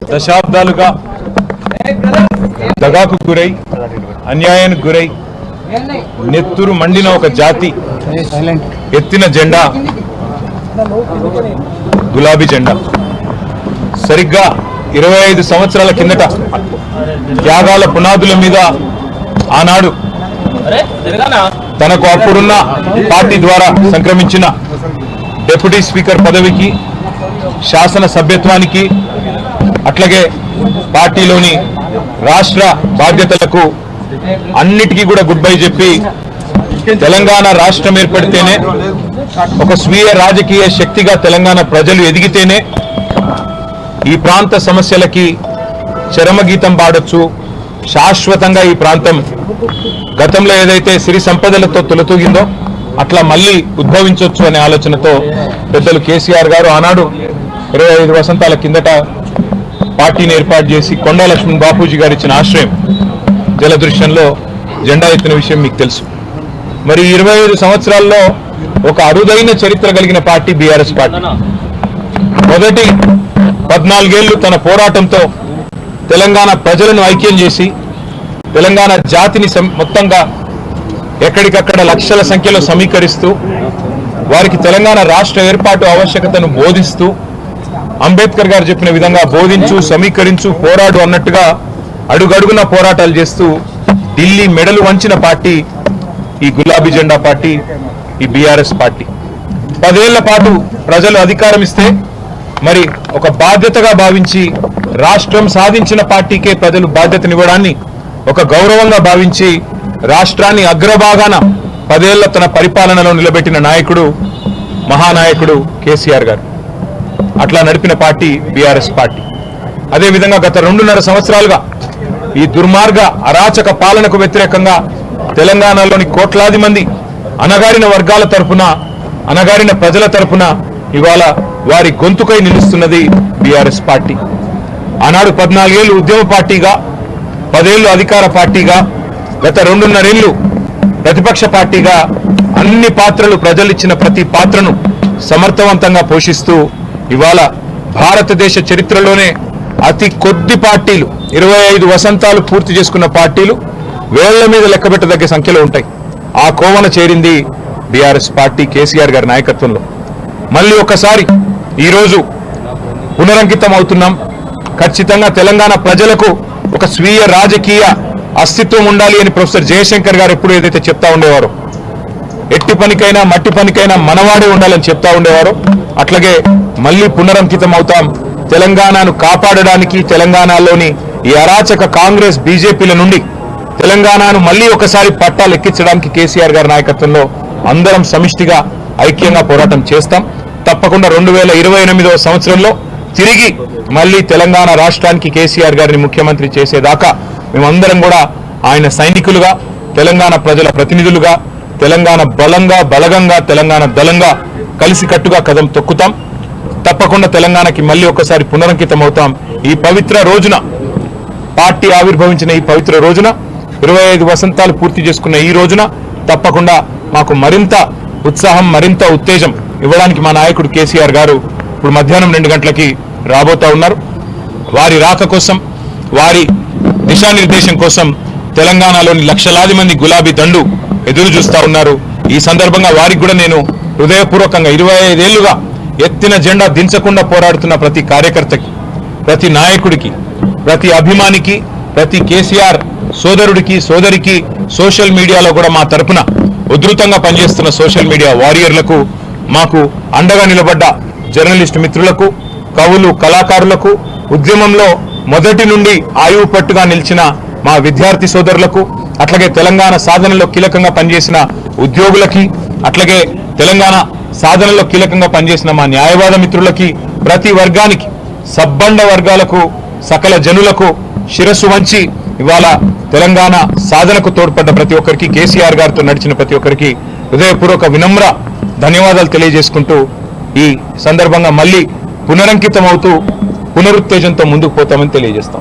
దశాబ్దాలుగా దగాకు గురై అన్యాయానికి గురై నెత్తురు మండిన ఒక జాతి ఎత్తిన జెండా గులాబీ జెండా. సరిగ్గా 25 సంవత్సరాల కిందట త్యాగాల పునాదుల మీద ఆనాడు తనకు అప్పుడున్న పార్టీ ద్వారా సంక్రమించిన డిప్యూటీ స్పీకర్ పదవికి, శాసన సభ్యత్వానికి, అట్లాగే పార్టీలోని రాష్ట్ర బాధ్యతలకు అన్నిటికీ కూడా గుడ్ బై చెప్పి తెలంగాణ రాష్ట్రం ఏర్పడితేనే ఒక స్వీయ రాజకీయ శక్తిగా తెలంగాణ ప్రజలు ఎదిగితేనే ఈ ప్రాంత సమస్యలకి చరమగీతం పాడొచ్చు, శాశ్వతంగా ఈ ప్రాంతం గతంలో ఏదైతే సిరి సంపదలతో తొలతూగిందో అట్లా మళ్ళీ ఉద్భవించవచ్చు అనే ఆలోచనతో పెద్దలు కేసీఆర్ గారు ఆనాడు 25 వసంతాల కిందట పార్టీని ఏర్పాటు చేసి కొండా లక్ష్మణ్ బాపూజీ గారు ఇచ్చిన ఆశ్రయం జలదృశ్యంలో జెండా ఎత్తిన విషయం మీకు తెలుసు. మరి 25 సంవత్సరాల్లో ఒక అరుదైన చరిత్ర కలిగిన పార్టీ బీఆర్ఎస్ పార్టీ. మొదటి 14 ఏళ్లు తన పోరాటంతో తెలంగాణ ప్రజలను ఐక్యం చేసి తెలంగాణ జాతిని మొత్తంగా ఎక్కడికక్కడ లక్షల సంఖ్యలో సమీకరిస్తూ వారికి తెలంగాణ రాష్ట్ర ఏర్పాటు ఆవశ్యకతను బోధిస్తూ అంబేద్కర్ గారు చెప్పిన విధంగా బోధించు, సమీకరించు, పోరాడు అన్నట్టుగా అడుగడుగున పోరాటాలు చేస్తూ ఢిల్లీ మెడలు వంచిన పార్టీ ఈ గులాబీ జెండా పార్టీ, ఈ బీఆర్ఎస్ పార్టీ. 10 ఏళ్ల పాటు ప్రజలు అధికారం ఇస్తే మరి ఒక బాధ్యతగా భావించి రాష్ట్రం సాధించిన పార్టీకే ప్రజలు బాధ్యతనివ్వడాన్ని ఒక గౌరవంగా భావించి రాష్ట్రాన్ని అగ్రభాగాన 10 ఏళ్ల తన పరిపాలనలో నిలబెట్టిన నాయకుడు, మహానాయకుడు కేసీఆర్ గారు. అట్లా నడిపిన పార్టీ బీఆర్ఎస్ పార్టీ. అదేవిధంగా గత 2.5 సంవత్సరాలుగా ఈ దుర్మార్గ అరాచక పాలనకు వ్యతిరేకంగా తెలంగాణలోని కోట్లాది మంది అణగారిన వర్గాల తరఫున, అణగారిన ప్రజల తరఫున ఇవాళ వారి గొంతుకై నిలుస్తున్నది బీఆర్ఎస్ పార్టీ. ఆనాడు 14 ఏళ్లు ఉద్యమ పార్టీగా, 10 ఏళ్లు అధికార పార్టీగా, గత 2.5 ఏళ్లు ప్రతిపక్ష పార్టీగా అన్ని పాత్రలు, ప్రజలిచ్చిన ప్రతి పాత్రను సమర్థవంతంగా పోషిస్తూ ఇవాళ భారతదేశ చరిత్రలోనే అతి కొద్ది పార్టీలు, 25 వసంతాలు పూర్తి చేసుకున్న పార్టీలు వేళ్ల మీద లెక్కబెట్టదగ్గ సంఖ్యలో ఉంటాయి. ఆ కోవన చేరింది బీఆర్ఎస్ పార్టీ కేసీఆర్ గారి నాయకత్వంలో. మళ్ళీ ఒకసారి ఈరోజు పునరంకితం అవుతున్నాం. ఖచ్చితంగా తెలంగాణ ప్రజలకు ఒక స్వీయ రాజకీయ అస్తిత్వం ఉండాలి అని ప్రొఫెసర్ జయశంకర్ గారు ఎప్పుడు ఏదైతే చెప్తా ఉండేవారో, ఎట్టి పనికైనా మట్టి పనికైనా మనవాడే ఉండాలని చెప్తా ఉండేవారో అట్లాగే మళ్ళీ పునరంకితం అవుతాం. తెలంగాణను కాపాడడానికి, తెలంగాణలోని ఈ అరాచక కాంగ్రెస్ బీజేపీల నుండి తెలంగాణను మళ్ళీ ఒకసారి పట్టాలు ఎక్కించడానికి కేసీఆర్ గారి నాయకత్వంలో అందరం సమిష్టిగా ఐక్యంగా పోరాటం చేస్తాం. తప్పకుండా 2028వ సంవత్సరంలో తిరిగి మళ్ళీ తెలంగాణ రాష్ట్రానికి కేసీఆర్ గారిని ముఖ్యమంత్రి చేసేదాకా మేమందరం కూడా ఆయన సైనికులుగా, తెలంగాణ ప్రజల ప్రతినిధులుగా, తెలంగాణ బలగంగా, తెలంగాణ దళంగా కలిసికట్టుగా కదం తొక్కుతాం. తప్పకుండా తెలంగాణకి మళ్ళీ ఒకసారి పునరంకితం అవుతాం. ఈ పవిత్ర రోజున, పార్టీ ఆవిర్భవించిన ఈ పవిత్ర రోజున, 25 వసంతాలు పూర్తి చేసుకున్న ఈ రోజున తప్పకుండా మాకు మరింత ఉత్సాహం, మరింత ఉత్తేజం ఇవ్వడానికి మా నాయకుడు కేసీఆర్ గారు ఇప్పుడు మధ్యాహ్నం 2 గంటలకి రాబోతా ఉన్నారు. వారి రాక కోసం, వారి దిశానిర్దేశం కోసం తెలంగాణలోని లక్షలాది మంది గులాబీ దండు ఎదురు చూస్తా ఉన్నారు. ఈ సందర్భంగా వారికి కూడా నేను హృదయపూర్వకంగా 25 ఏళ్లుగా ఎత్తిన జెండా దించకుండా పోరాడుతున్న ప్రతి కార్యకర్తకి, ప్రతి నాయకుడికి, ప్రతి అభిమానికి, ప్రతి కేసీఆర్ సోదరుడికి, సోదరికి, సోషల్ మీడియాలో కూడా మా తరపున ఉధృతంగా పనిచేస్తున్న సోషల్ మీడియా వారియర్లకు, మాకు అండగా నిలబడ్డ జర్నలిస్టు మిత్రులకు, కవులు, కళాకారులకు, ఉద్యమంలో మొదటి నుండి ఆయువు పట్టుగా నిలిచిన మా విద్యార్థి సోదరులకు, అట్లాగే తెలంగాణ సాధనలో కీలకంగా పనిచేసిన ఉద్యోగులకి, అట్లాగే తెలంగాణ సాధనలో కీలకంగా పనిచేసిన మా న్యాయవాద మిత్రులకి, ప్రతి వర్గానికి, సబ్బండ వర్గాలకు, సకల జనులకు శిరస్సు వంచి ఇవాళ తెలంగాణ సాధనకు తోడ్పడ్డ ప్రతి ఒక్కరికి, కేసీఆర్ గారితో నడిచిన ప్రతి ఒక్కరికి హృదయపూర్వక వినమ్ర ధన్యవాదాలు తెలియజేసుకుంటూ ఈ సందర్భంగా మళ్ళీ పునరంకితం అవుతూ పునరుత్తేజంతో ముందుకు పోతామని తెలియజేస్తాం.